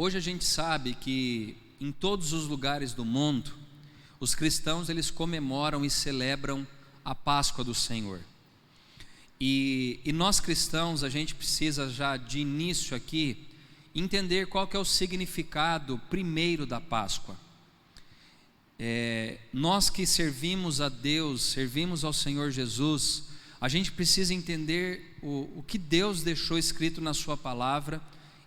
Hoje a gente sabe que em todos os lugares do mundo, os cristãos eles comemoram e celebram a Páscoa do Senhor. E nós cristãos, a gente precisa já de início aqui entender qual que é o significado primeiro da Páscoa. Nós que servimos a Deus, servimos ao Senhor Jesus, a gente precisa entender o que Deus deixou escrito na sua palavra,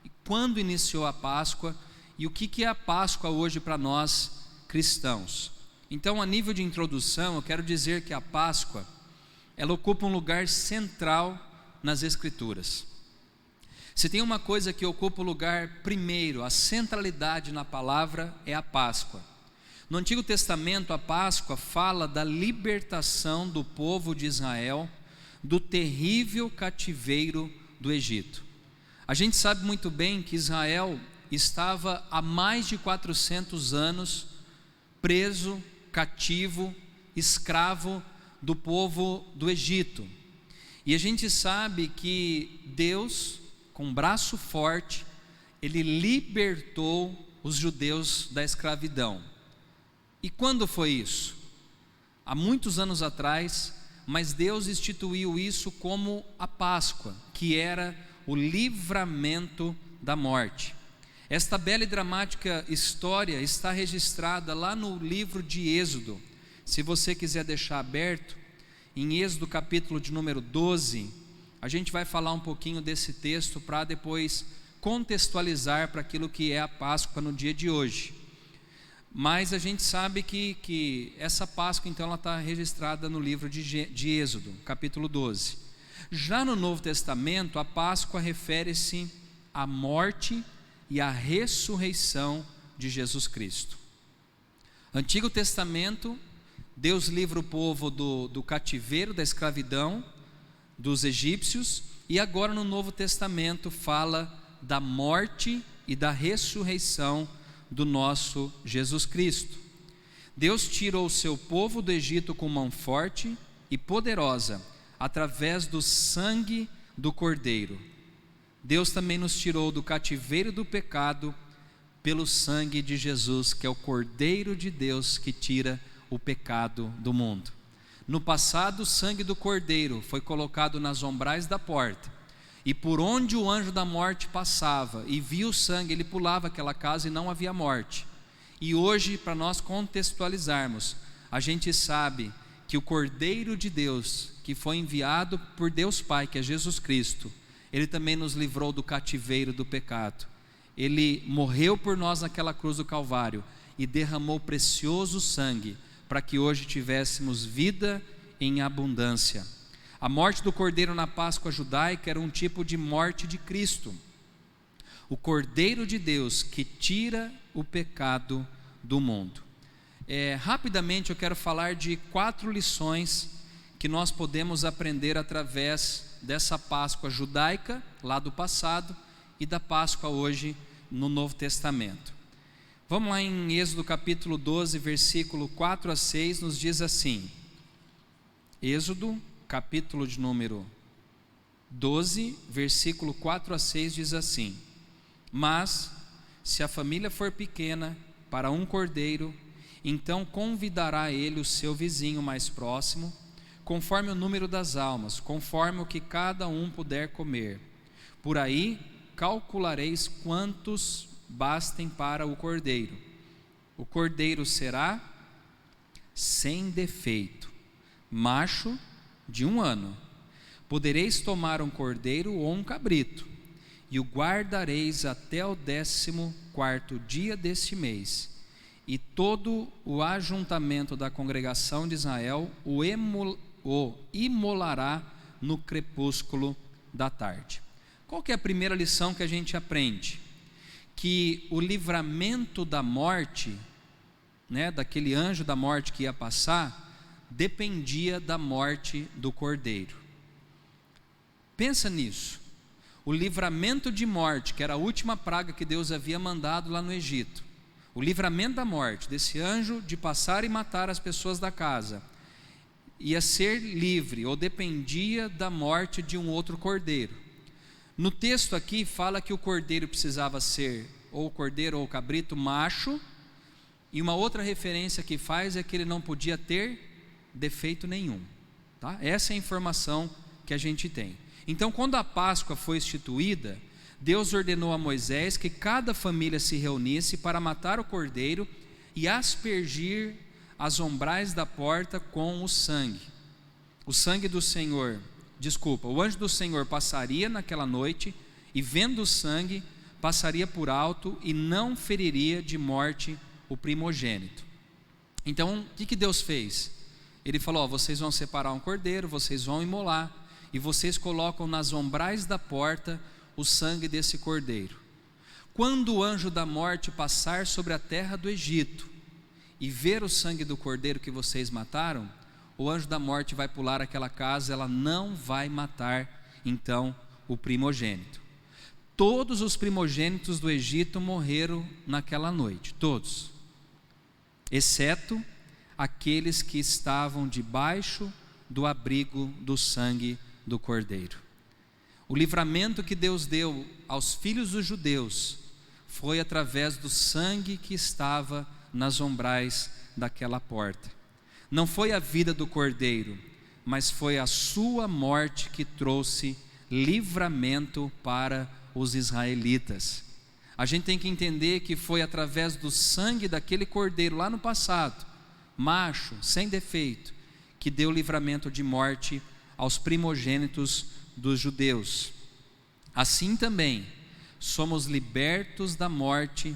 e quando iniciou a Páscoa, e o que é a Páscoa hoje para nós cristãos. Então, a nível de introdução, eu quero dizer que a Páscoa, ela ocupa um lugar central nas Escrituras. Se tem uma coisa que ocupa o lugar primeiro, a centralidade na palavra, é a Páscoa. No Antigo Testamento, a Páscoa fala da libertação do povo de Israel do terrível cativeiro do Egito. A gente sabe muito bem que Israel estava há mais de 400 anos preso, cativo, escravo do povo do Egito. E a gente sabe que Deus, com um braço forte, Ele libertou os judeus da escravidão. E quando foi isso? Há muitos anos atrás, mas Deus instituiu isso como a Páscoa, que era o livramento da morte. Esta bela e dramática história está registrada lá no livro de Êxodo. Se você quiser deixar aberto, em Êxodo capítulo de número 12, a gente vai falar um pouquinho desse texto para depois contextualizar para aquilo que é a Páscoa no dia de hoje. Mas a gente sabe que essa Páscoa então ela está registrada no livro de Êxodo, capítulo 12. Já no Novo Testamento, a Páscoa refere-se à morte e à ressurreição de Jesus Cristo. Antigo Testamento, Deus livra o povo do cativeiro, da escravidão dos egípcios, e agora no Novo Testamento fala da morte e da ressurreição do nosso Jesus Cristo. Deus tirou o seu povo do Egito com mão forte e poderosa, através do sangue do Cordeiro. Deus também nos tirou do cativeiro do pecado pelo sangue de Jesus, que é o Cordeiro de Deus que tira o pecado do mundo. No passado, o sangue do Cordeiro foi colocado nas ombrais da porta, e por onde o anjo da morte passava e via o sangue, ele pulava aquela casa e não havia morte. E hoje, para nós contextualizarmos, a gente sabe que o Cordeiro de Deus, que foi enviado por Deus Pai, que é Jesus Cristo, Ele também nos livrou do cativeiro do pecado. Ele morreu por nós naquela cruz do Calvário e derramou precioso sangue para que hoje tivéssemos vida em abundância. A morte do Cordeiro na Páscoa judaica era um tipo de morte de Cristo, o Cordeiro de Deus que tira o pecado do mundo. Rapidamente eu quero falar de 4 lições que nós podemos aprender através dessa Páscoa judaica lá do passado e da Páscoa hoje no Novo Testamento. Vamos lá em Êxodo capítulo 12, versículo 4 a 6, nos diz assim. Êxodo capítulo de número 12, versículo 4 a 6 diz assim: Mas, se a família for pequena para um cordeiro, então convidará ele o seu vizinho mais próximo, conforme o número das almas, conforme o que cada um puder comer. Por aí calculareis quantos bastem para o cordeiro. O cordeiro será sem defeito, macho de 1 ano. Podereis tomar um cordeiro ou um cabrito, e o guardareis até o 14º dia deste mês, e todo o ajuntamento da congregação de Israel o imolará no crepúsculo da tarde. Qual que é a primeira lição que a gente aprende? Que o livramento da morte, daquele anjo da morte que ia passar, dependia da morte do Cordeiro. Pensa nisso. O livramento de morte, que era a última praga que Deus havia mandado lá no Egito, o livramento da morte, desse anjo de passar e matar as pessoas da casa, ia ser livre, ou dependia da morte de um outro cordeiro. No texto aqui fala que o cordeiro precisava ser ou o cordeiro ou o cabrito macho, e uma outra referência que faz é que ele não podia ter defeito nenhum, tá? Essa é a informação que a gente tem. Então, quando a Páscoa foi instituída, Deus ordenou a Moisés que cada família se reunisse para matar o cordeiro e aspergir as ombrais da porta com o sangue. O sangue do Senhor, o anjo do Senhor passaria naquela noite e, vendo o sangue, passaria por alto e não feriria de morte o primogênito. Então, o que Deus fez? Ele falou: vocês vão separar um cordeiro, vocês vão imolar, e vocês colocam nas ombrais da porta o sangue desse cordeiro. Quando o anjo da morte passar sobre a terra do Egito e ver o sangue do cordeiro que vocês mataram, o anjo da morte vai pular aquela casa, ela não vai matar então o primogênito. Todos os primogênitos do Egito morreram naquela noite, todos, exceto aqueles que estavam debaixo do abrigo do sangue do cordeiro. O livramento que Deus deu aos filhos dos judeus foi através do sangue que estava nas ombrais daquela porta. Não foi a vida do cordeiro, mas foi a sua morte que trouxe livramento para os israelitas. A gente tem que entender que foi através do sangue daquele cordeiro lá no passado, macho, sem defeito, que deu livramento de morte aos primogênitos dos judeus. Assim também somos libertos da morte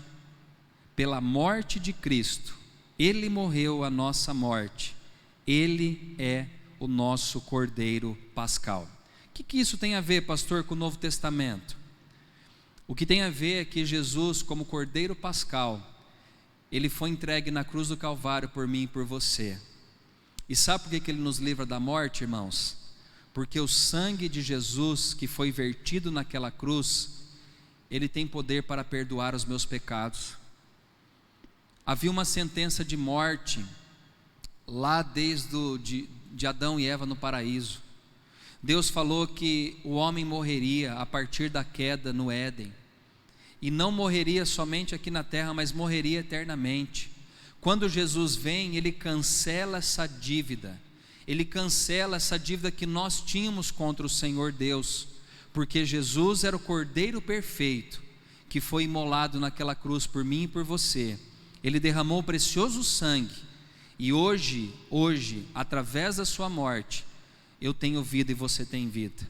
pela morte de Cristo. Ele morreu a nossa morte, Ele é o nosso Cordeiro Pascal. O que isso tem a ver, pastor, com o Novo Testamento? O que tem a ver é que Jesus, como Cordeiro Pascal, Ele foi entregue na cruz do Calvário por mim e por você. E sabe por que Ele nos livra da morte, irmãos? Porque o sangue de Jesus que foi vertido naquela cruz, Ele tem poder para perdoar os meus pecados. Havia uma sentença de morte lá desde de Adão e Eva no paraíso. Deus falou que o homem morreria a partir da queda no Éden, e não morreria somente aqui na terra, mas morreria eternamente. Quando Jesus vem, Ele cancela essa dívida. Ele cancela essa dívida que nós tínhamos contra o Senhor Deus, porque Jesus era o Cordeiro perfeito, que foi imolado naquela cruz por mim e por você. Ele derramou o precioso sangue, e hoje, através da sua morte, eu tenho vida e você tem vida.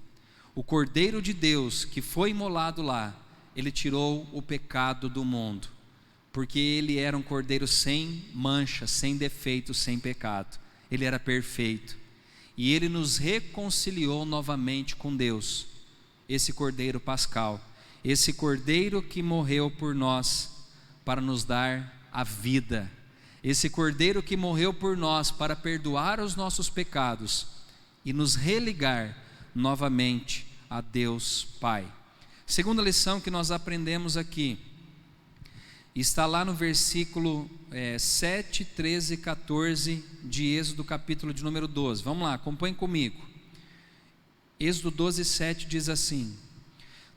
O Cordeiro de Deus que foi imolado lá, Ele tirou o pecado do mundo, porque Ele era um Cordeiro sem mancha, sem defeito, sem pecado. Ele era perfeito, e Ele nos reconciliou novamente com Deus. Esse Cordeiro Pascal, esse Cordeiro que morreu por nós para nos dar a vida, esse Cordeiro que morreu por nós para perdoar os nossos pecados e nos religar novamente a Deus Pai. Segunda lição que nós aprendemos aqui está lá no versículo 7, 13 e 14 de Êxodo, capítulo de número 12. Vamos lá, acompanhe comigo. Êxodo 12, 7 diz assim: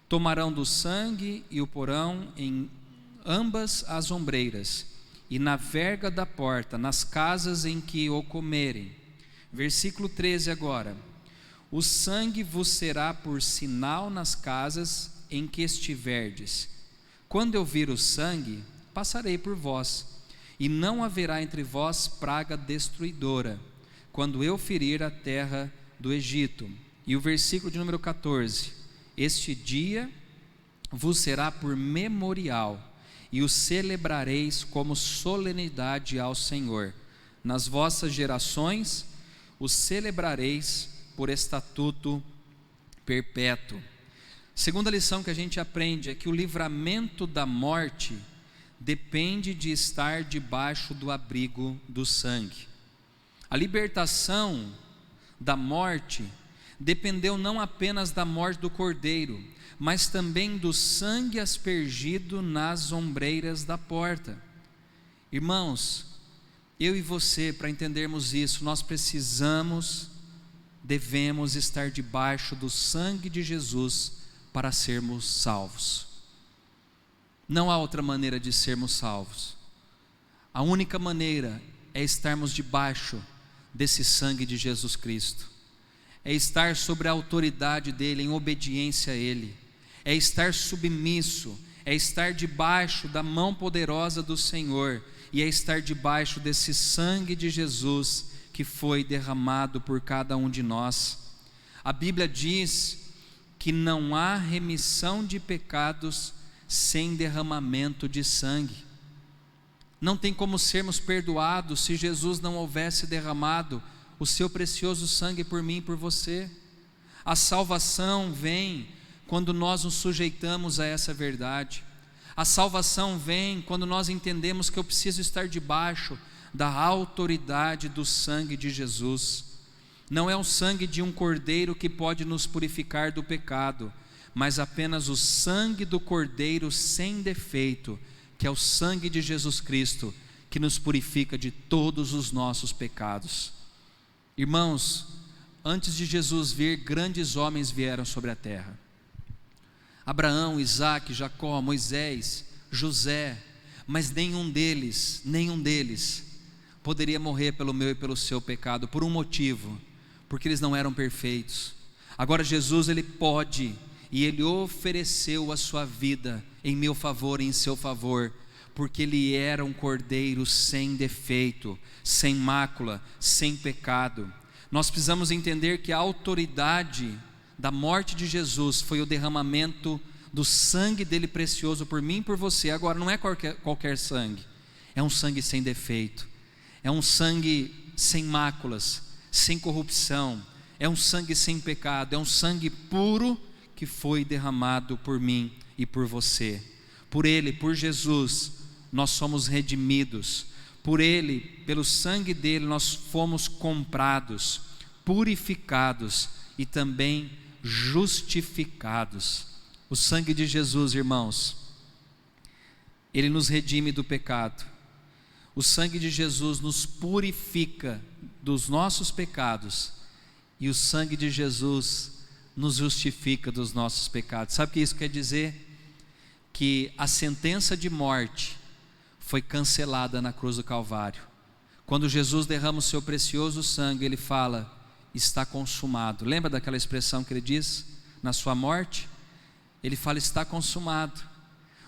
tomarão do sangue e o porão em ambas as ombreiras e na verga da porta, nas casas em que o comerem. Versículo 13 agora: o sangue vos será por sinal nas casas em que estiverdes. Quando eu vir o sangue, passarei por vós, e não haverá entre vós praga destruidora, quando eu ferir a terra do Egito. E o versículo de número 14: este dia vos será por memorial, e o celebrareis como solenidade ao Senhor. Nas vossas gerações o celebrareis por estatuto perpétuo. Segunda lição que a gente aprende é que o livramento da morte depende de estar debaixo do abrigo do sangue. A libertação da morte dependeu não apenas da morte do cordeiro, mas também do sangue aspergido nas ombreiras da porta. Irmãos, eu e você, para entendermos isso, nós devemos estar debaixo do sangue de Jesus para sermos salvos. Não há outra maneira de sermos salvos. A única maneira é estarmos debaixo desse sangue de Jesus Cristo, é estar sobre a autoridade dele, em obediência a ele, é estar submisso, é estar debaixo da mão poderosa do Senhor, e é estar debaixo desse sangue de Jesus que foi derramado por cada um de nós. A Bíblia diz que não há remissão de pecados sem derramamento de sangue. Não tem como sermos perdoados se Jesus não houvesse derramado o seu precioso sangue por mim e por você. A salvação vem quando nós nos sujeitamos a essa verdade. A salvação vem quando nós entendemos que eu preciso estar debaixo da autoridade do sangue de Jesus. Não é o sangue de um cordeiro que pode nos purificar do pecado, mas apenas o sangue do cordeiro sem defeito, que é o sangue de Jesus Cristo, que nos purifica de todos os nossos pecados. Irmãos, antes de Jesus vir, grandes homens vieram sobre a terra: Abraão, Isaque, Jacó, Moisés, José, mas nenhum deles poderia morrer pelo meu e pelo seu pecado, por um motivo: porque eles não eram perfeitos. Agora Jesus, ele pode, e ele ofereceu a sua vida em meu favor e em seu favor, porque ele era um cordeiro sem defeito, sem mácula, sem pecado. Nós precisamos entender que a autoridade da morte de Jesus foi o derramamento do sangue dele precioso por mim e por você. Agora, não é qualquer sangue, é um sangue sem defeito, é um sangue sem máculas, sem corrupção, é um sangue sem pecado, é um sangue puro que foi derramado por mim e por você. Por ele, por Jesus, nós somos redimidos. Por ele, pelo sangue dele, nós fomos comprados, purificados e também justificados. O sangue de Jesus, irmãos, ele nos redime do pecado. O sangue de Jesus nos purifica dos nossos pecados, e o sangue de Jesus nos justifica dos nossos pecados. Sabe o que isso quer dizer? Que a sentença de morte foi cancelada na cruz do Calvário. Quando Jesus derrama o seu precioso sangue, ele fala: está consumado. Lembra daquela expressão que ele diz na sua morte? Ele fala: está consumado.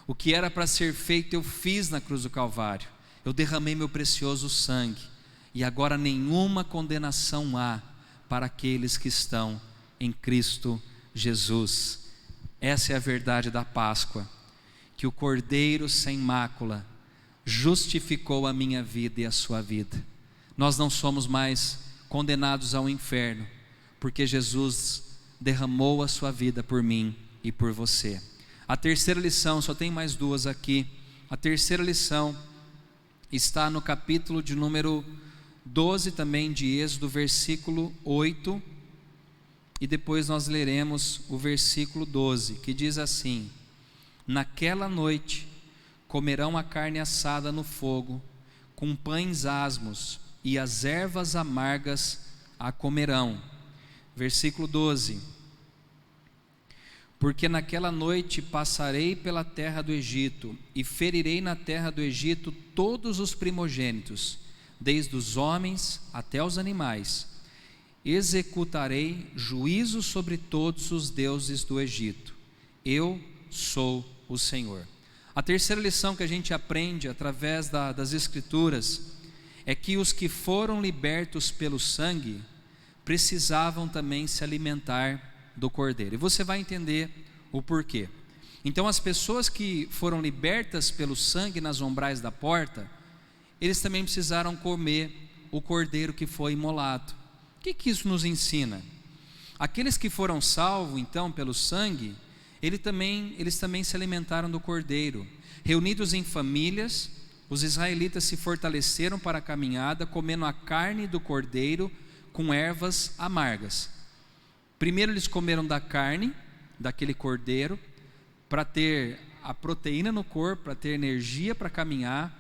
O que era para ser feito eu fiz na cruz do Calvário. Eu derramei meu precioso sangue, e agora nenhuma condenação há para aqueles que estão em Cristo Jesus. Essa é a verdade da Páscoa, que o Cordeiro sem mácula justificou a minha vida e a sua vida. Nós não somos mais condenados ao inferno, porque Jesus derramou a sua vida por mim e por você. A terceira lição, só tem mais duas aqui. A terceira lição está no capítulo de número 12 também de Êxodo, versículo 8, e depois nós leremos o versículo 12, que diz assim: naquela noite comerão a carne assada no fogo, com pães asmos, e as ervas amargas a comerão. Versículo 12: porque naquela noite passarei pela terra do Egito, e ferirei na terra do Egito todos os primogênitos, desde os homens até os animais. Executarei juízo sobre todos os deuses do Egito. Eu sou o Senhor. A terceira lição que a gente aprende através das Escrituras é que os que foram libertos pelo sangue precisavam também se alimentar do Cordeiro. E você vai entender o porquê. Então, as pessoas que foram libertas pelo sangue nas umbrais da porta, eles também precisaram comer o Cordeiro que foi imolado. O que isso nos ensina? Aqueles que foram salvos então pelo sangue, eles também se alimentaram do Cordeiro. Reunidos em famílias, os israelitas se fortaleceram para a caminhada, comendo a carne do Cordeiro com ervas amargas. Primeiro eles comeram da carne daquele cordeiro, para ter a proteína no corpo, para ter energia para caminhar.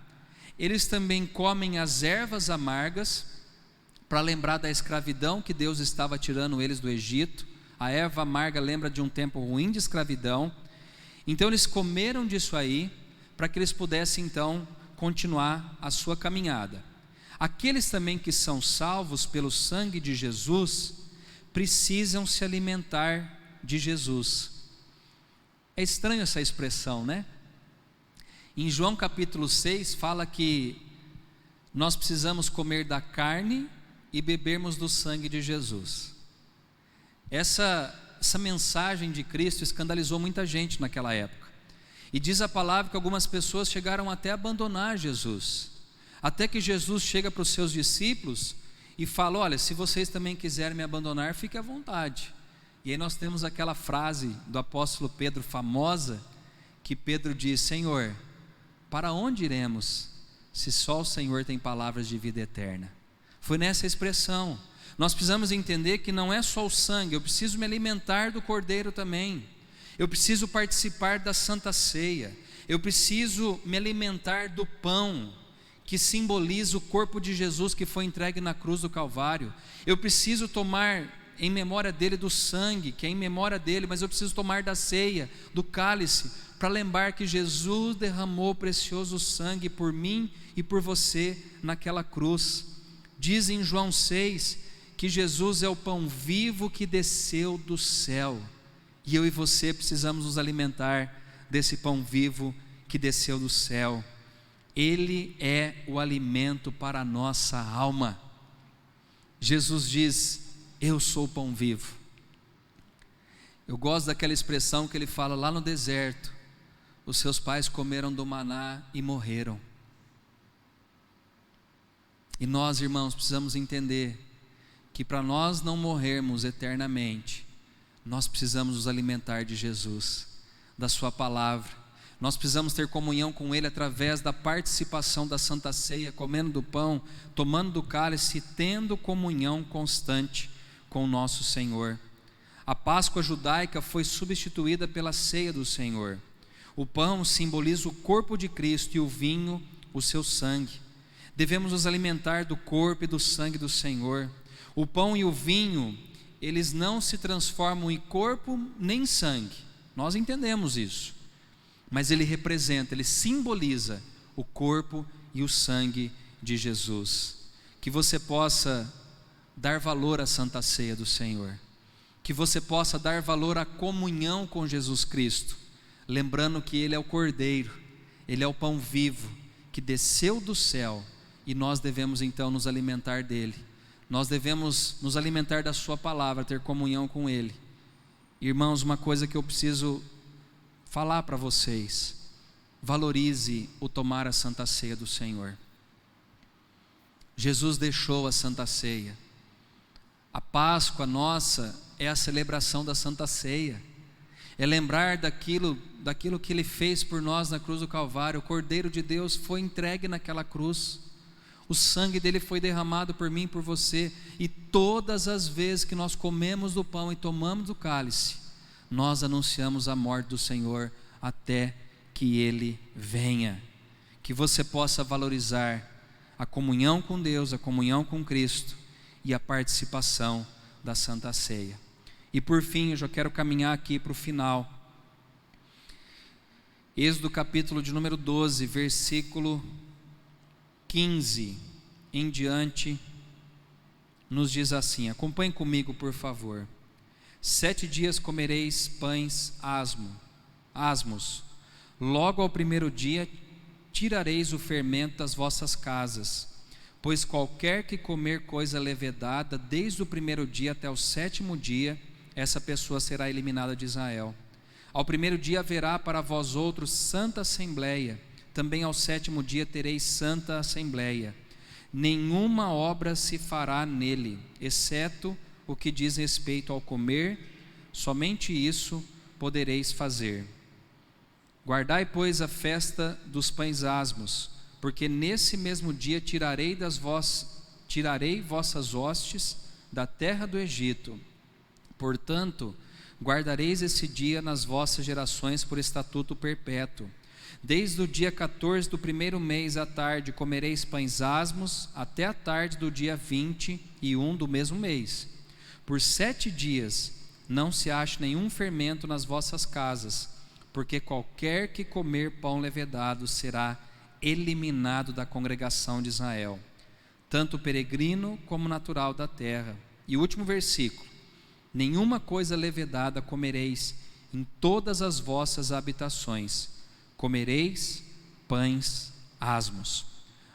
Eles também comem as ervas amargas, para lembrar da escravidão que Deus estava tirando eles do Egito. A erva amarga lembra de um tempo ruim de escravidão. Então eles comeram disso aí, para que eles pudessem então continuar a sua caminhada. Aqueles também que são salvos pelo sangue de Jesus precisam se alimentar de Jesus. É estranho essa expressão, né? Em João capítulo 6 fala que nós precisamos comer da carne e bebermos do sangue de Jesus. Essa mensagem de Cristo escandalizou muita gente naquela época. E diz a palavra que algumas pessoas chegaram até a abandonar Jesus. Até que Jesus chega para os seus discípulos e fala: olha, se vocês também quiserem me abandonar, fique à vontade. E aí nós temos aquela frase do apóstolo Pedro famosa, que Pedro diz: Senhor, para onde iremos, se só o Senhor tem palavras de vida eterna? Foi nessa expressão. Nós precisamos entender que não é só o sangue, eu preciso me alimentar do Cordeiro também. Eu preciso participar da Santa Ceia. Eu preciso me alimentar do pão, que simboliza o corpo de Jesus que foi entregue na cruz do Calvário. Eu preciso tomar em memória dele do sangue, que é em memória dele, mas eu preciso tomar da ceia, do cálice, para lembrar que Jesus derramou precioso sangue por mim e por você naquela cruz. Diz em João 6 que Jesus é o pão vivo que desceu do céu, e eu e você precisamos nos alimentar desse pão vivo que desceu do céu. Ele é o alimento para a nossa alma. Jesus diz: eu sou o pão vivo. Eu gosto daquela expressão que ele fala lá no deserto: os seus pais comeram do maná e morreram. E nós, irmãos, precisamos entender que para nós não morrermos eternamente, nós precisamos nos alimentar de Jesus, da sua palavra. Nós precisamos ter comunhão com Ele através da participação da Santa Ceia, comendo do pão, tomando do cálice e tendo comunhão constante com o nosso Senhor. A Páscoa judaica foi substituída pela ceia do Senhor. O pão simboliza o corpo de Cristo e o vinho, o seu sangue. Devemos nos alimentar do corpo e do sangue do Senhor. O pão e o vinho, eles não se transformam em corpo nem em sangue, nós entendemos isso, mas ele representa, ele simboliza o corpo e o sangue de Jesus. Que você possa dar valor à Santa Ceia do Senhor, que você possa dar valor à comunhão com Jesus Cristo, lembrando que Ele é o Cordeiro, Ele é o pão vivo, que desceu do céu, e nós devemos então nos alimentar dele. Nós devemos nos alimentar da sua palavra, ter comunhão com Ele. Irmãos, uma coisa que eu preciso falar para vocês: valorize o tomar a Santa Ceia do Senhor. Jesus deixou a Santa Ceia. A Páscoa nossa é a celebração da Santa Ceia, é lembrar daquilo que Ele fez por nós na cruz do Calvário. O Cordeiro de Deus foi entregue naquela cruz, o sangue dele foi derramado por mim e por você, e todas as vezes que nós comemos do pão e tomamos do cálice, nós anunciamos a morte do Senhor até que Ele venha. Que você possa valorizar a comunhão com Deus, a comunhão com Cristo e a participação da Santa Ceia. E por fim, eu já quero caminhar aqui para o final. Êxodo capítulo de número 12, versículo 15 em diante, nos diz assim, acompanhe comigo por favor: 7 dias comereis pães asmos, logo ao primeiro dia tirareis o fermento das vossas casas, pois qualquer que comer coisa levedada, desde o primeiro dia até o 7º dia, essa pessoa será eliminada de Israel. Ao primeiro dia haverá para vós outros santa assembleia, também ao 7º dia tereis santa assembleia. Nenhuma obra se fará nele, exceto o que diz respeito ao comer, somente isso podereis fazer. Guardai, pois, a festa dos pães asmos, porque nesse mesmo dia tirarei vossas hostes da terra do Egito. Portanto, guardareis esse dia nas vossas gerações por estatuto perpétuo. Desde o dia 14 do primeiro mês à tarde comereis pães asmos, até a tarde do dia 21 do mesmo mês. Por 7 dias não se ache nenhum fermento nas vossas casas, porque qualquer que comer pão levedado será eliminado da congregação de Israel, tanto peregrino como natural da terra. E o último versículo: nenhuma coisa levedada comereis em todas as vossas habitações, comereis pães asmos.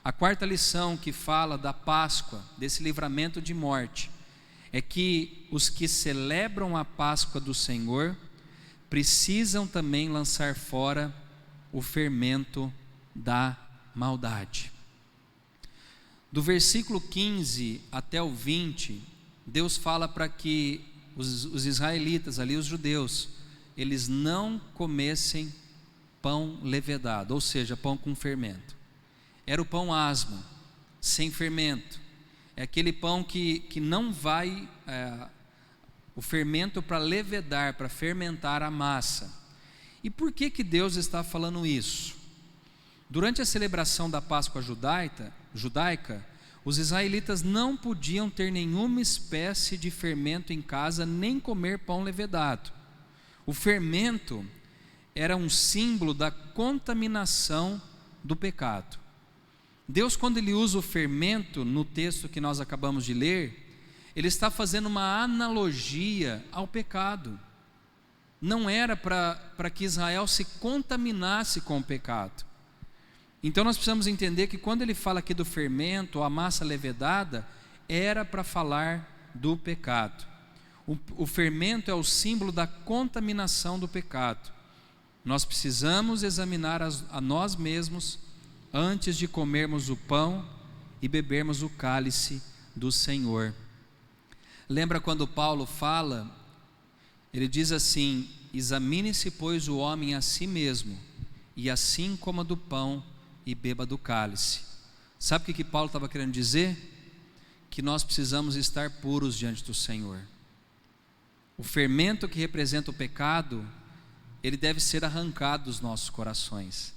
A quarta lição que fala da Páscoa, desse livramento de morte, é que os que celebram a Páscoa do Senhor precisam também lançar fora o fermento da maldade. Do versículo 15 até o 20, Deus fala para que os israelitas ali, os judeus, eles não comessem pão levedado, ou seja, pão com fermento. Era o pão asmo, sem fermento. É aquele pão que não vai o fermento para levedar, para fermentar a massa. E por que Deus está falando isso? Durante a celebração da Páscoa judaica, os israelitas não podiam ter nenhuma espécie de fermento em casa, nem comer pão levedado. O fermento era um símbolo da contaminação do pecado. Deus, quando Ele usa o fermento no texto que nós acabamos de ler, Ele está fazendo uma analogia ao pecado. Não era para que Israel se contaminasse com o pecado. Então nós precisamos entender que quando Ele fala aqui do fermento, a massa levedada, era para falar do pecado. O fermento é o símbolo da contaminação do pecado. Nós precisamos examinar a nós mesmos antes de comermos o pão e bebermos o cálice do Senhor. Lembra quando Paulo fala, ele diz assim: examine-se, pois, o homem a si mesmo, e assim coma do pão e beba do cálice. Sabe o que Paulo estava querendo dizer? Que nós precisamos estar puros diante do Senhor. O fermento que representa o pecado, ele deve ser arrancado dos nossos corações.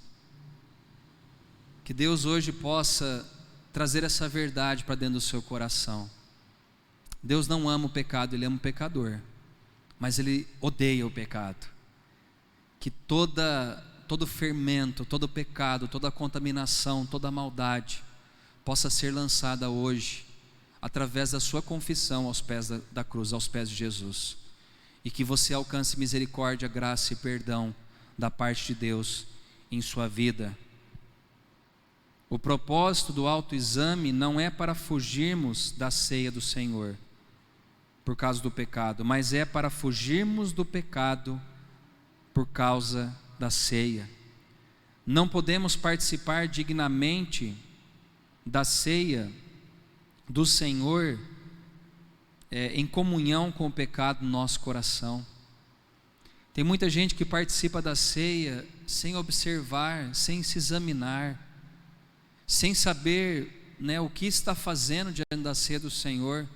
Que Deus hoje possa trazer essa verdade para dentro do seu coração. Deus não ama o pecado, Ele ama o pecador, mas Ele odeia o pecado. Que todo fermento, todo pecado, toda contaminação, toda maldade possa ser lançada hoje, através da sua confissão aos pés da cruz, aos pés de Jesus. E que você alcance misericórdia, graça e perdão da parte de Deus em sua vida. O propósito do autoexame não é para fugirmos da ceia do Senhor por causa do pecado, mas é para fugirmos do pecado por causa da ceia. Não podemos participar dignamente da ceia do Senhor em comunhão com o pecado no nosso coração. Tem muita gente que participa da ceia sem observar, sem se examinar, sem saber, o que está fazendo diante da ceia do Senhor.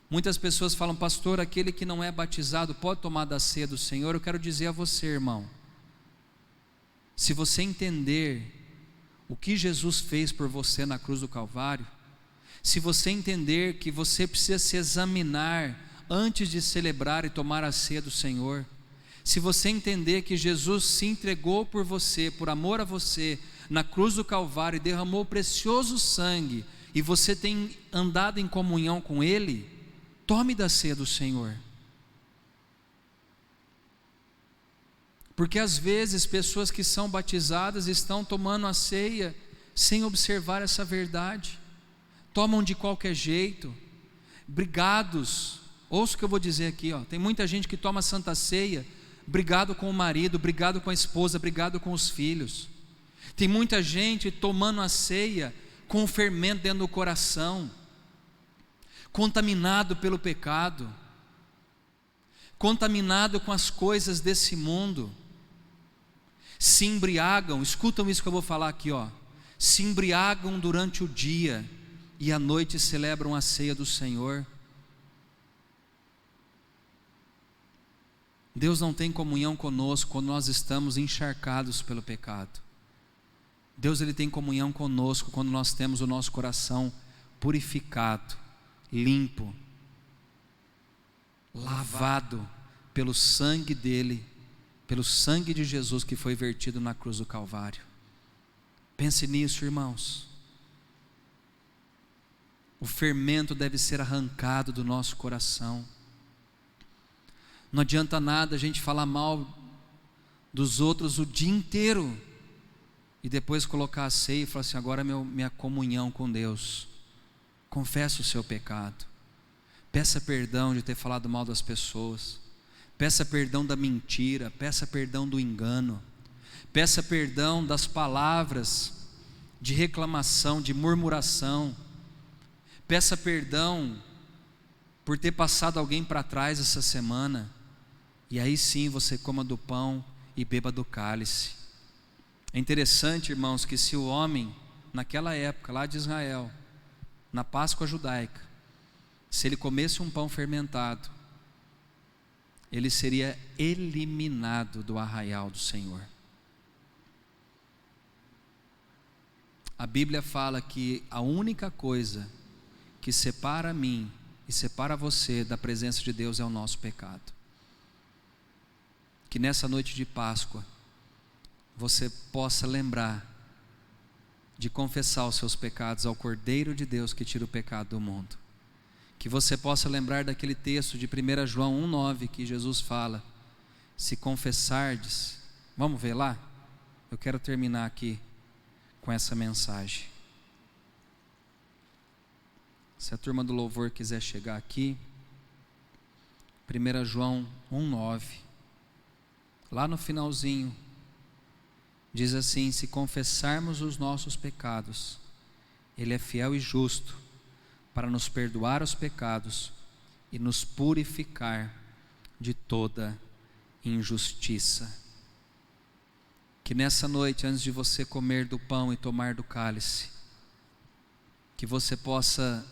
Muitas pessoas falam: pastor, aquele que não é batizado pode tomar da ceia do Senhor? Eu quero dizer a você, irmão, se você entender o que Jesus fez por você na cruz do Calvário, se você entender que você precisa se examinar antes de celebrar e tomar a ceia do Senhor, se você entender que Jesus se entregou por você, por amor a você, na cruz do Calvário, e derramou precioso sangue, e você tem andado em comunhão com Ele, tome da ceia do Senhor. Porque às vezes pessoas que são batizadas estão tomando a ceia sem observar essa verdade, tomam de qualquer jeito, brigados. Ouça o que eu vou dizer aqui, tem muita gente que toma a Santa Ceia brigado com o marido, brigado com a esposa, brigado com os filhos. Tem muita gente tomando a ceia com o fermento dentro do coração, contaminado pelo pecado, contaminado com as coisas desse mundo, se embriagam. Escutam isso que eu vou falar aqui, se embriagam durante o dia e à noite celebram a ceia do Senhor. Deus não tem comunhão conosco quando nós estamos encharcados pelo pecado. Deus, Ele tem comunhão conosco quando nós temos o nosso coração purificado, limpo, lavado pelo sangue dEle, pelo sangue de Jesus que foi vertido na cruz do Calvário. Pense nisso, irmãos. O fermento deve ser arrancado do nosso coração. Não adianta nada a gente falar mal dos outros o dia inteiro e depois colocar a ceia e falar assim: agora é minha comunhão com Deus. Confesse o seu pecado, peça perdão de ter falado mal das pessoas, peça perdão da mentira, peça perdão do engano, peça perdão das palavras de reclamação, de murmuração, peça perdão por ter passado alguém para trás essa semana, e aí sim você coma do pão e beba do cálice. É interessante, irmãos, que se o homem, naquela época lá de Israel, na Páscoa judaica, se ele comesse um pão fermentado, ele seria eliminado do arraial do Senhor. A Bíblia fala que a única coisa que separa a mim e separa você da presença de Deus é o nosso pecado. Que nessa noite de Páscoa você possa lembrar de confessar os seus pecados ao Cordeiro de Deus que tira o pecado do mundo. Que você possa lembrar daquele texto de 1 João 1,9 que Jesus fala: se confessardes, vamos ver lá? Eu quero terminar aqui com essa mensagem. Se a turma do louvor quiser chegar aqui, 1 João 1,9, lá no finalzinho, diz assim: se confessarmos os nossos pecados, Ele é fiel e justo para nos perdoar os pecados e nos purificar de toda injustiça. Que nessa noite, antes de você comer do pão e tomar do cálice, que você possa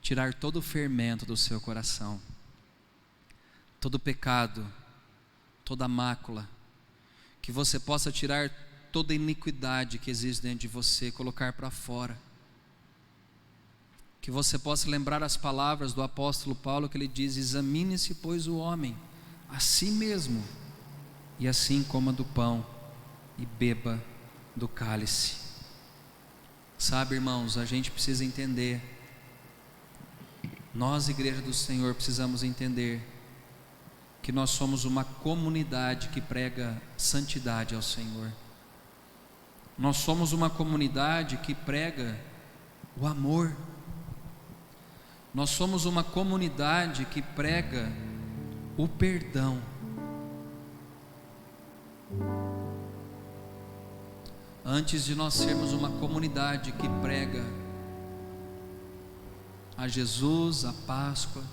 tirar todo o fermento do seu coração, todo o pecado, toda a mácula, que você possa tirar toda a iniquidade que existe dentro de você, colocar para fora. Que você possa lembrar as palavras do apóstolo Paulo, que ele diz: examine-se, pois, o homem a si mesmo, e assim coma do pão e beba do cálice. Sabe, irmãos, a gente precisa entender, nós, Igreja do Senhor, precisamos entender que nós somos uma comunidade que prega santidade ao Senhor. Nós somos uma comunidade que prega o amor. Nós somos uma comunidade que prega o perdão. Antes de nós sermos uma comunidade que prega a Jesus, a Páscoa,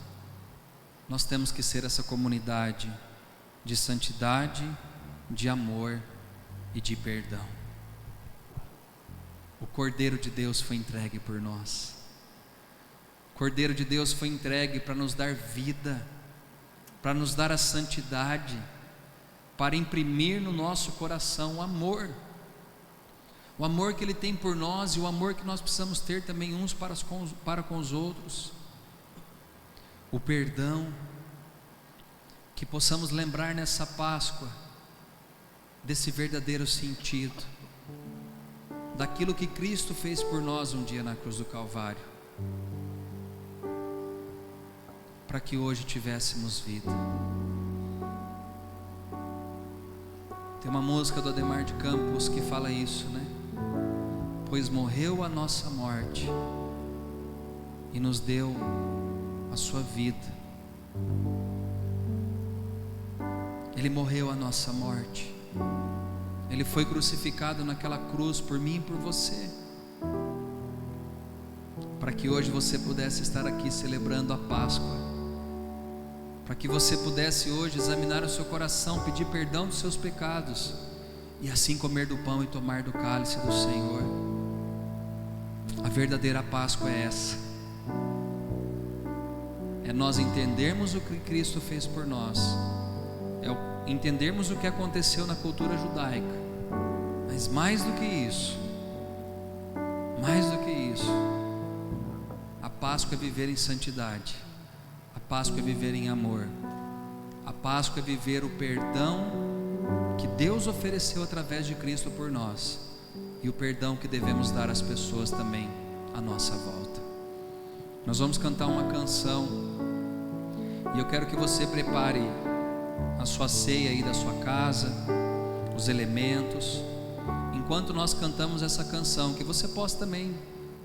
nós temos que ser essa comunidade de santidade, de amor e de perdão. O Cordeiro de Deus foi entregue por nós. O Cordeiro de Deus foi entregue para nos dar vida, para nos dar a santidade, para imprimir no nosso coração o amor que Ele tem por nós e o amor que nós precisamos ter também uns para com os outros. O perdão, que possamos lembrar nessa Páscoa desse verdadeiro sentido, daquilo que Cristo fez por nós um dia na cruz do Calvário, para que hoje tivéssemos vida. Tem uma música do Ademar de Campos que fala isso, né? Pois morreu a nossa morte e nos deu a sua vida. Ele morreu a nossa morte, Ele foi crucificado naquela cruz por mim e por você, para que hoje você pudesse estar aqui celebrando a Páscoa, para que você pudesse hoje examinar o seu coração, pedir perdão dos seus pecados e assim comer do pão e tomar do cálice do Senhor. A verdadeira Páscoa é essa, é nós entendermos o que Cristo fez por nós, é entendermos o que aconteceu na cultura judaica, mas mais do que isso, a Páscoa é viver em santidade, a Páscoa é viver em amor, a Páscoa é viver o perdão que Deus ofereceu através de Cristo por nós, e o perdão que devemos dar às pessoas também à nossa volta. Nós vamos cantar uma canção, e eu quero que você prepare a sua ceia aí da sua casa, os elementos. Enquanto nós cantamos essa canção, que você possa também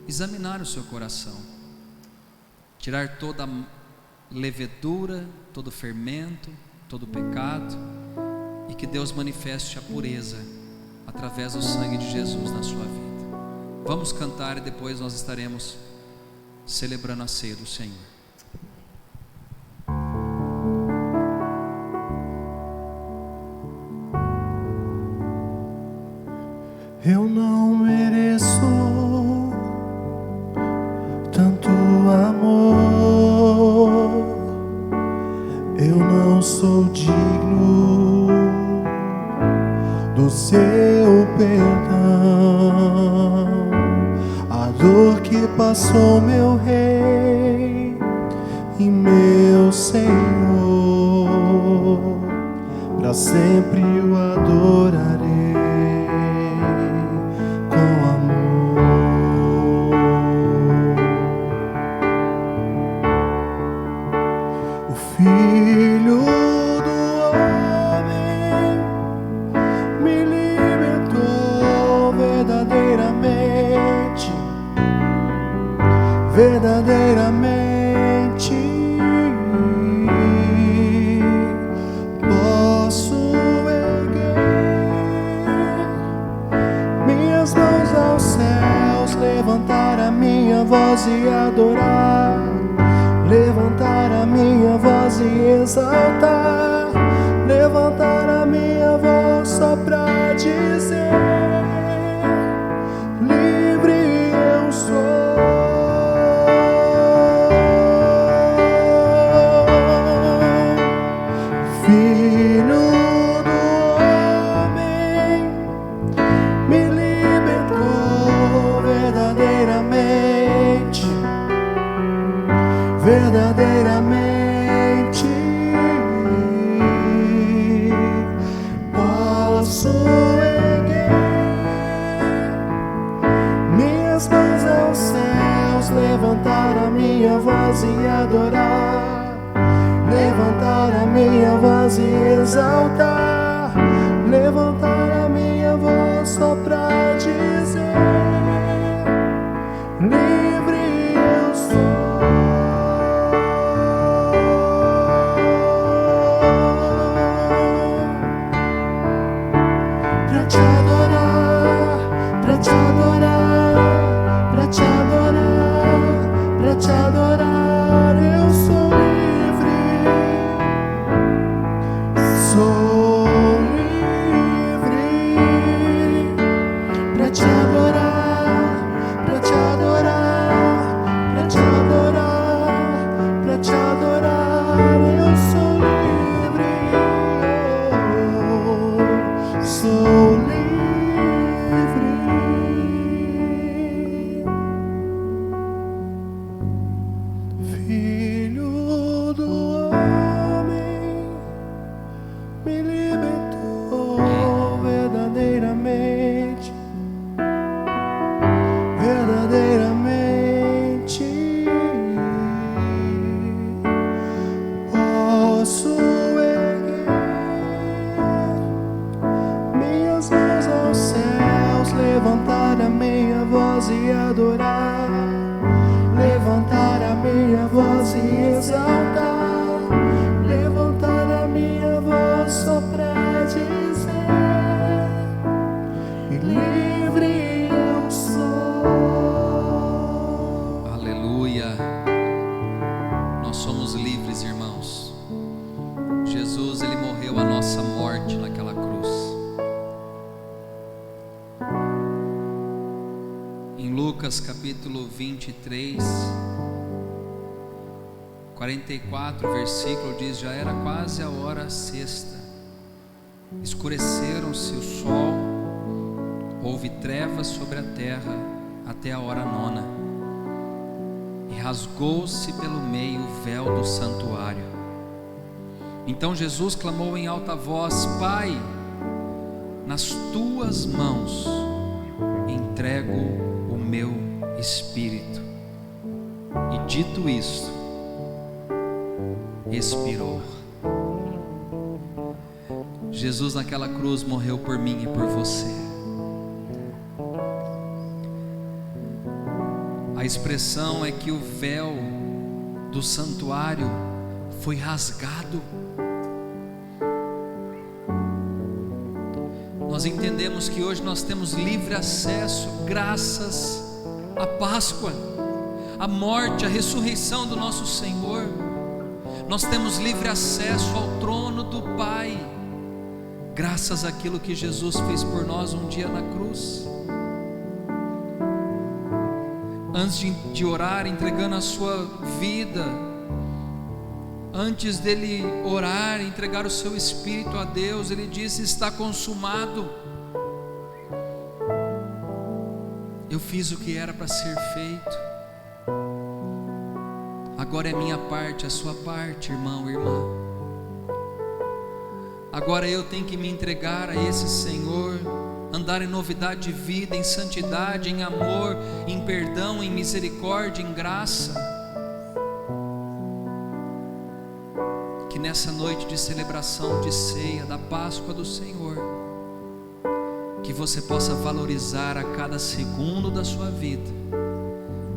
examinar o seu coração, tirar toda a levedura, todo o fermento, todo o pecado, e que Deus manifeste a pureza através do sangue de Jesus na sua vida. Vamos cantar e depois nós estaremos celebrando a ceia do Senhor. Eu não mereço tanto amor, eu não sou digno do seu perdão. A dor que passou meu Rei e meu Senhor, para sempre o adorarei. Filho do homem me libertou verdadeiramente, verdadeiramente. Posso erguer minhas mãos aos céus, levantar a minha voz e adorar, levantar a minha voz e exaltar, levantar a minha voz só pra dizer: livre eu sou. Filho do homem me libertou verdadeiramente, verdadeiramente. Posso erguer minhas mãos aos céus, levantar a minha voz e adorar, levantar a minha voz e exaltar, levantar a minha voz só pra dizer: livre eu sou. Pra te adorar, pra te adorar, pra te adorar, pra te adorar, eu sou livre, sou livre. Pra te adorar, pra te adorar, pra te adorar, pra te adorar, eu sou livre, sou livre. Filho do homem me libertou verdadeiramente, verdadeiramente. Posso erguer minhas mãos aos céus, levantar a minha voz e adorar, levantar a minha voz e exaltar, levantar a minha voz só pra dizer: livre eu sou. Aleluia. Nós somos livres, irmãos. Jesus, ele morreu a nossa morte naquela cruz. Em Lucas capítulo 23, 44 versículo diz: já era quase a hora sexta, escureceram-se o sol, houve trevas sobre a terra até a hora nona, e rasgou-se pelo meio o véu do santuário. Então Jesus clamou em alta voz: Pai, nas tuas mãos entrego o meu espírito. E dito isto, expirou. Jesus naquela cruz morreu por mim e por você. A expressão é que o véu do santuário foi rasgado. Nós entendemos que hoje nós temos livre acesso, graças à Páscoa, à morte, à ressurreição do nosso Senhor. Nós temos livre acesso ao trono do Pai, graças àquilo que Jesus fez por nós um dia na cruz. Antes de orar, entregando a sua vida, antes dele orar, entregar o seu espírito a Deus, ele disse: está consumado. Eu fiz o que era para ser feito. Agora é minha parte, a sua parte, irmão, irmã. Agora eu tenho que me entregar a esse Senhor, andar em novidade de vida, em santidade, em amor, em perdão, em misericórdia, em graça. Que nessa noite de celebração de ceia da Páscoa do Senhor, que você possa valorizar a cada segundo da sua vida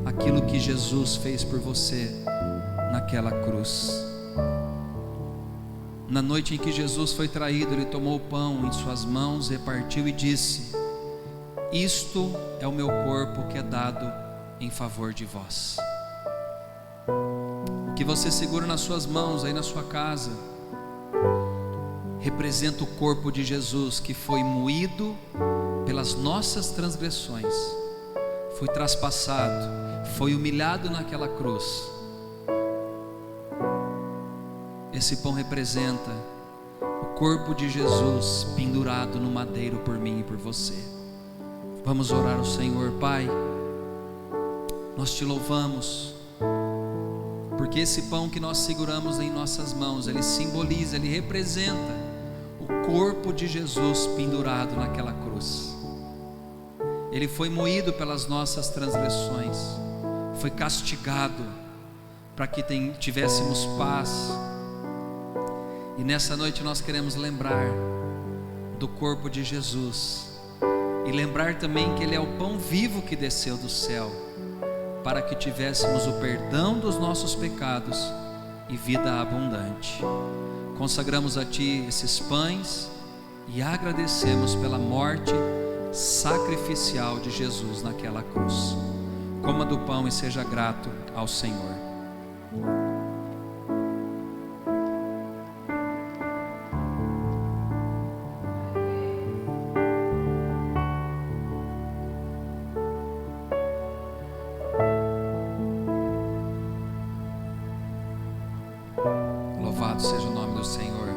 aquilo que Jesus fez por você naquela cruz. Na noite em que Jesus foi traído, ele tomou o pão em suas mãos, repartiu e disse: isto é o meu corpo que é dado em favor de vós. O que você segura nas suas mãos aí na sua casa representa o corpo de Jesus, que foi moído pelas nossas transgressões, foi traspassado, foi humilhado naquela cruz. Esse pão representa o corpo de Jesus pendurado no madeiro por mim e por você. Vamos orar ao Senhor. Pai, nós te louvamos, porque esse pão que nós seguramos em nossas mãos, ele simboliza, ele representa o corpo de Jesus pendurado naquela cruz. Ele foi moído pelas nossas transgressões, foi castigado para que tivéssemos paz. E nessa noite nós queremos lembrar do corpo de Jesus, e lembrar também que ele é o pão vivo que desceu do céu, para que tivéssemos o perdão dos nossos pecados e vida abundante. Consagramos a Ti esses pães e agradecemos pela morte sacrificial de Jesus naquela cruz. Coma do pão e seja grato ao Senhor. Louvado seja o nome do Senhor.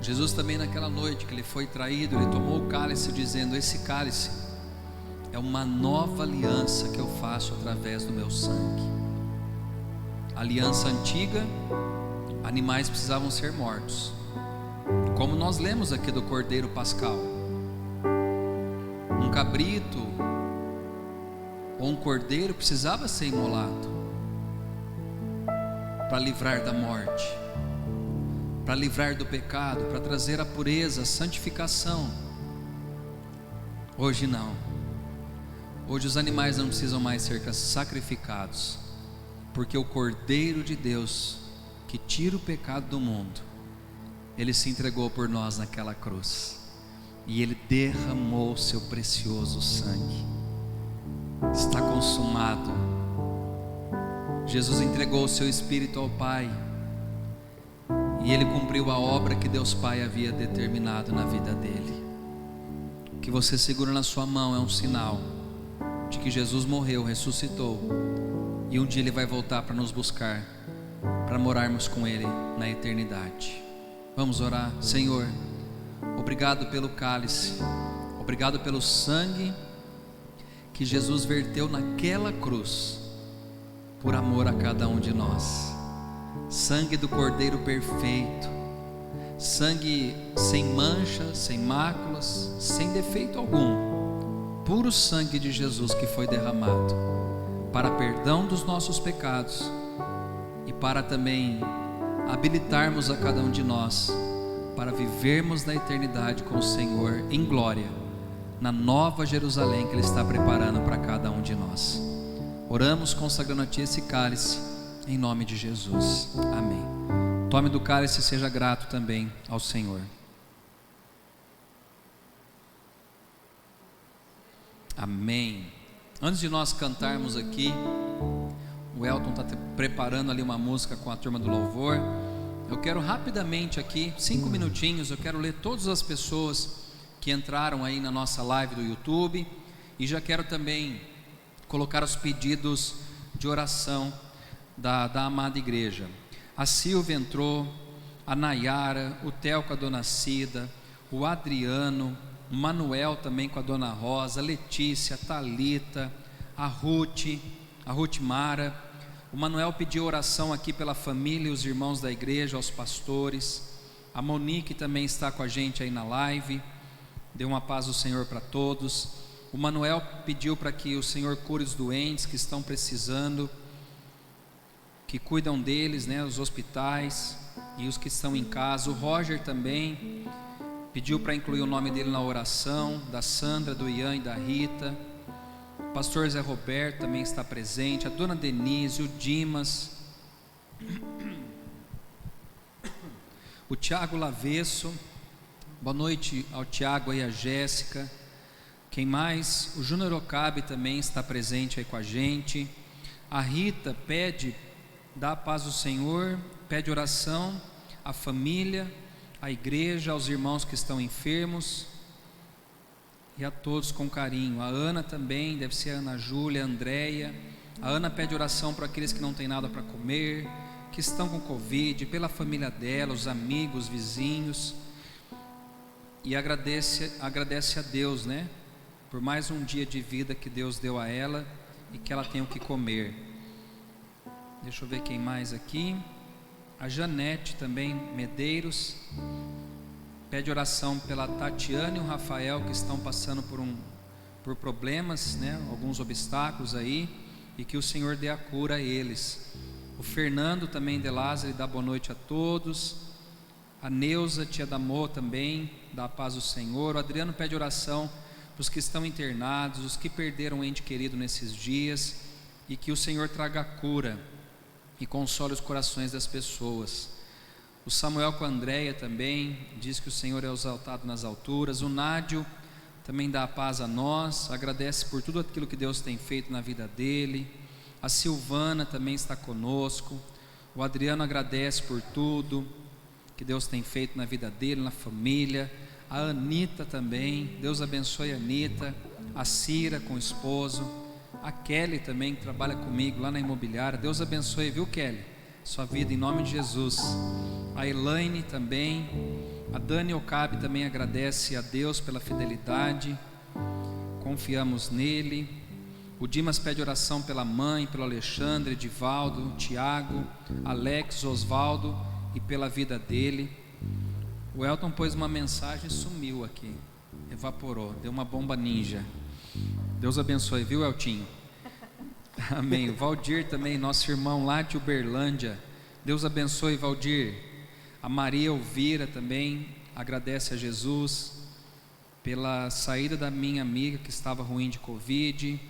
Jesus também naquela noite que ele foi traído, ele tomou o cálice dizendo: esse cálice é uma nova aliança que eu faço através do meu sangue. A aliança antiga, animais precisavam ser mortos, como nós lemos aqui do Cordeiro Pascal. Um cabrito ou um cordeiro precisava ser imolado para livrar da morte, para livrar do pecado, para trazer a pureza, a santificação. Hoje não. Hoje os animais não precisam mais ser sacrificados, porque o Cordeiro de Deus, que tira o pecado do mundo, ele se entregou por nós naquela cruz, e ele derramou o seu precioso sangue. Está consumado. Jesus entregou o seu Espírito ao Pai, e ele cumpriu a obra que Deus Pai havia determinado na vida dele. O que você segura na sua mão é um sinal de que Jesus morreu, ressuscitou, e um dia ele vai voltar para nos buscar, para morarmos com ele na eternidade. Vamos orar. Senhor, obrigado pelo cálice, obrigado pelo sangue que Jesus verteu naquela cruz, por amor a cada um de nós. Sangue do Cordeiro perfeito, sangue sem mancha, sem máculas, sem defeito algum, puro sangue de Jesus que foi derramado para perdão dos nossos pecados e para também habilitarmos a cada um de nós para vivermos na eternidade com o Senhor em glória, na nova Jerusalém que Ele está preparando para cada um de nós. Oramos consagrando a Ti esse cálice, em nome de Jesus, amém. Tome do cálice e seja grato também ao Senhor. Amém. Antes de nós cantarmos aqui, o Elton está preparando ali uma música com a turma do louvor. Eu quero rapidamente aqui, 5 minutinhos, eu quero ler todas as pessoas que entraram aí na nossa live do YouTube, e já quero também colocar os pedidos de oração da amada igreja. A Silvia entrou, a Nayara, o Theo com a dona Cida, o Adriano, o Manuel também com a dona Rosa, a Letícia, a Thalita, a Ruth Mara. O Manuel pediu oração aqui pela família e os irmãos da igreja, aos pastores. A Monique também está com a gente aí na live. Dê uma paz do Senhor para todos. O Manuel pediu para que o Senhor cure os doentes que estão precisando, que cuidam deles, né, os hospitais e os que estão em casa. O Roger também pediu para incluir o nome dele na oração, da Sandra, do Ian e da Rita. O pastor Zé Roberto também está presente, a dona Denise, o Dimas, o Tiago Lavesso. Boa noite ao Tiago e a Jéssica. Quem mais? O Júnior Okabe também está presente aí com a gente. A Rita pede, dá a paz do Senhor, pede oração à família, à igreja, aos irmãos que estão enfermos e a todos com carinho. A Ana também, deve ser a Ana Júlia, a Andréia. A Ana pede oração para aqueles que não têm nada para comer, que estão com Covid, pela família dela, os amigos, os vizinhos, e agradece a Deus, né, por mais um dia de vida que Deus deu a ela e que ela tem o que comer. Deixa eu ver quem mais aqui. A Janete também, Medeiros, pede oração pela Tatiana e o Rafael, que estão passando por problemas, né, alguns obstáculos aí, e que o Senhor dê a cura a eles. O Fernando também de Lázaro dá boa noite a todos. A Neuza, tia da Mo, também dá a paz do Senhor. O Adriano pede oração para os que estão internados, os que perderam um ente querido nesses dias, e que o Senhor traga a cura e console os corações das pessoas. O Samuel com a Andréia também diz que o Senhor é exaltado nas alturas. O Nádio também dá a paz a nós, agradece por tudo aquilo que Deus tem feito na vida dele. A Silvana também está conosco. O Adriano agradece por tudo que Deus tem feito na vida dele, na família. A Anita também, Deus abençoe a Anita. A Cira com o esposo. A Kelly também, que trabalha comigo lá na imobiliária. Deus abençoe, viu, Kelly? Sua vida em nome de Jesus. A Elaine também. A Dani Okabe também agradece a Deus pela fidelidade. Confiamos nele. O Dimas pede oração pela mãe, pelo Alexandre, Edivaldo, Tiago, Alex, Osvaldo e pela vida dele. O Elton pôs uma mensagem e sumiu aqui, evaporou, deu uma bomba ninja. Deus abençoe, viu, Eltinho? Amém. O Valdir também, nosso irmão lá de Uberlândia. Deus abençoe, Valdir. A Maria Elvira também agradece a Jesus pela saída da minha amiga que estava ruim de Covid.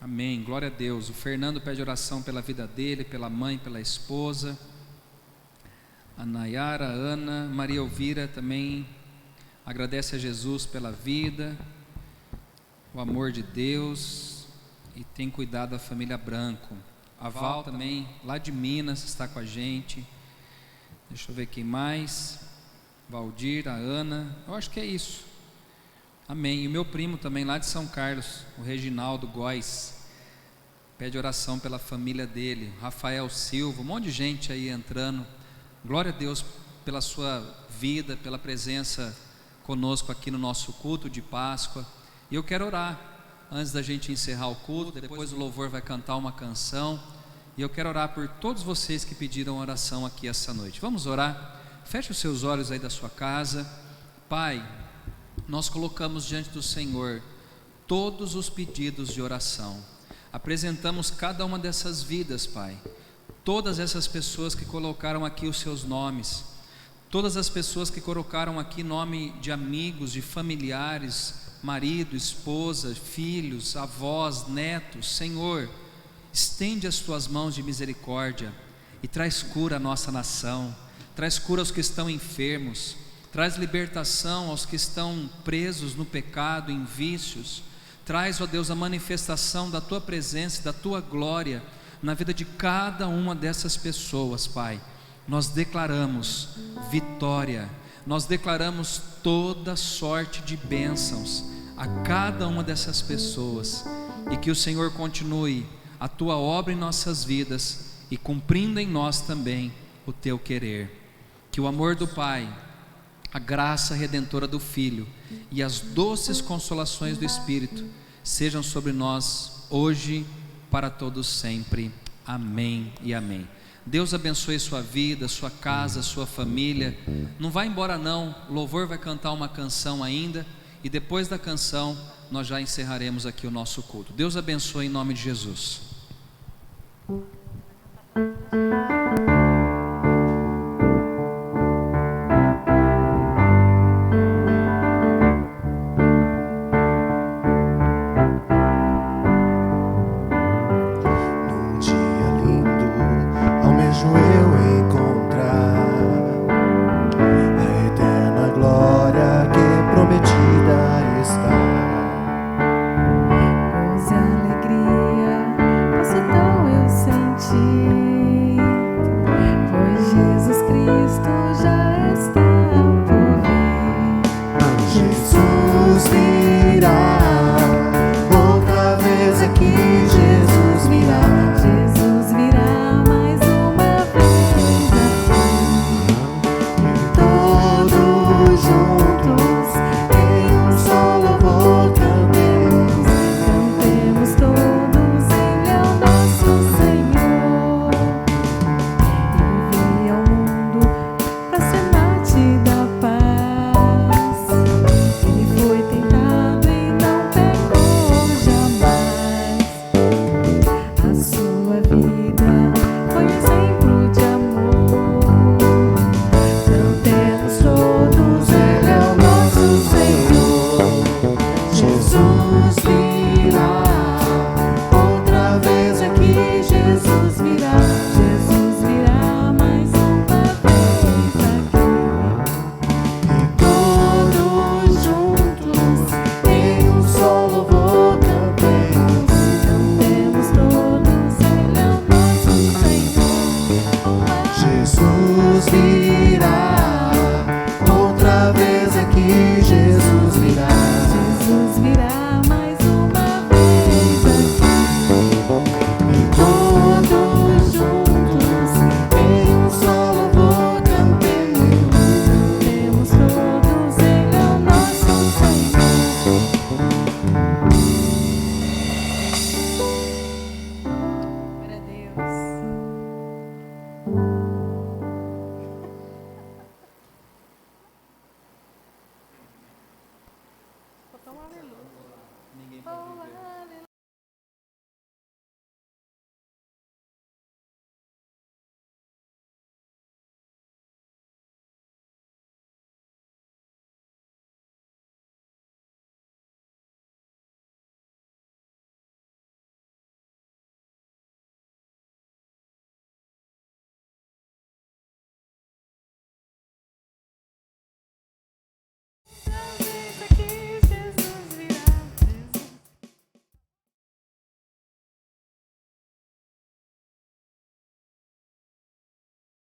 Amém, glória a Deus. O Fernando pede oração pela vida dele, pela mãe, pela esposa. A Nayara, a Ana, Maria Elvira também agradece a Jesus pela vida, o amor de Deus, e tem cuidado da família Branco. A Val também, lá de Minas, está com a gente. Deixa eu ver quem mais. Valdir, a Ana, eu acho que é isso. Amém. E o meu primo também, lá de São Carlos, o Reginaldo Góes, pede oração pela família dele. Rafael Silva, um monte de gente aí entrando. Glória a Deus pela sua vida, pela presença conosco aqui no nosso culto de Páscoa. E eu quero orar antes da gente encerrar o culto. Depois o louvor vai cantar uma canção, e eu quero orar por todos vocês que pediram oração aqui essa noite. Vamos orar? Feche os seus olhos aí da sua casa. Pai, nós colocamos diante do Senhor todos os pedidos de oração. Apresentamos cada uma dessas vidas, Pai. Todas essas pessoas que colocaram aqui os seus nomes, todas as pessoas que colocaram aqui nome de amigos, de familiares, marido, esposa, filhos, avós, netos. Senhor, estende as tuas mãos de misericórdia e traz cura à nossa nação, traz cura aos que estão enfermos, traz libertação aos que estão presos no pecado, em vícios. Traz, ó Deus, a manifestação da tua presença, da tua glória na vida de cada uma dessas pessoas, Pai. Nós declaramos vitória, nós declaramos toda sorte de bênçãos a cada uma dessas pessoas, e que o Senhor continue a tua obra em nossas vidas e cumprindo em nós também o teu querer. Que o amor do Pai, a graça redentora do Filho e as doces consolações do Espírito sejam sobre nós hoje, para todos sempre. Amém e amém. Deus abençoe sua vida, sua casa, sua família. Não vai embora não, o louvor vai cantar uma canção ainda, e depois da canção nós já encerraremos aqui o nosso culto. Deus abençoe em nome de Jesus.